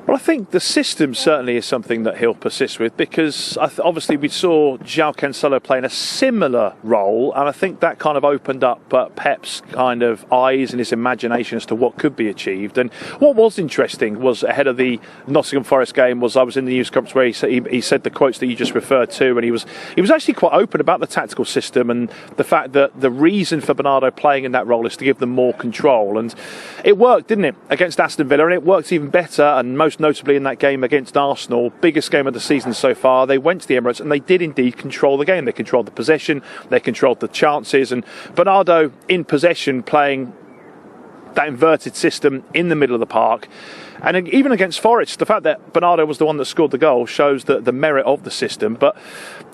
Well, I think the system certainly is something that he'll persist with, because obviously we saw João Cancelo playing a similar role, and I think that kind of opened up Pep's kind of eyes and his imagination as to what could be achieved. And what was interesting was, ahead of the Nottingham Forest game, I was in the news conference where he said the quotes that you just referred to, and he was actually quite open about the tactical system and the fact that the reason for Bernardo playing in that role is to give them more control. And it worked, didn't it, against Aston Villa, and it worked even better, and most notably in that game against Arsenal, biggest game of the season so far. They went to the Emirates and they did indeed control the game. They controlled the possession, they controlled the chances, and Bernardo in possession, playing that inverted system in the middle of the park. And even against Forest, the fact that Bernardo was the one that scored the goal shows the merit of the system. But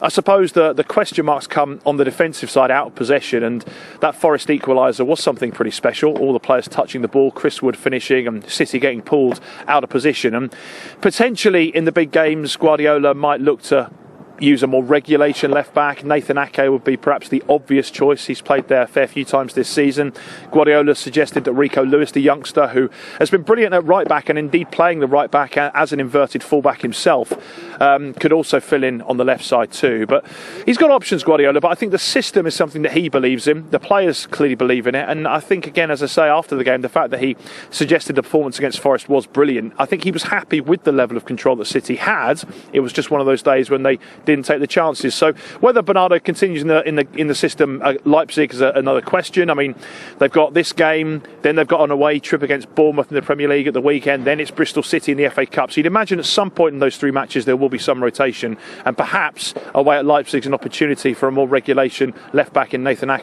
I suppose the question marks come on the defensive side, out of possession, and that Forest equaliser was something pretty special. All the players touching the ball, Chris Wood finishing, and City getting pulled out of position. And potentially in the big games, Guardiola might look to use a more regulation left back. Nathan Ake would be perhaps the obvious choice. He's played there a fair few times this season. Guardiola suggested that Rico Lewis, the youngster who has been brilliant at right back and indeed playing the right back as an inverted fullback himself, could also fill in on the left side too. But he's got options, Guardiola, but I think the system is something that he believes in. The players clearly believe in it, and I think, again, as I say, after the game, the fact that he suggested the performance against Forest was brilliant. I think he was happy with the level of control that City had. It was just one of those days when they didn't take the chances. So whether Bernardo continues in the system, Leipzig, is another question. I mean, they've got this game, then they've got an away trip against Bournemouth in the Premier League at the weekend, then it's Bristol City in the FA Cup. So you'd imagine at some point in those three matches there will be some rotation, and perhaps away at Leipzig is an opportunity for a more regulation left back in Nathan Ake.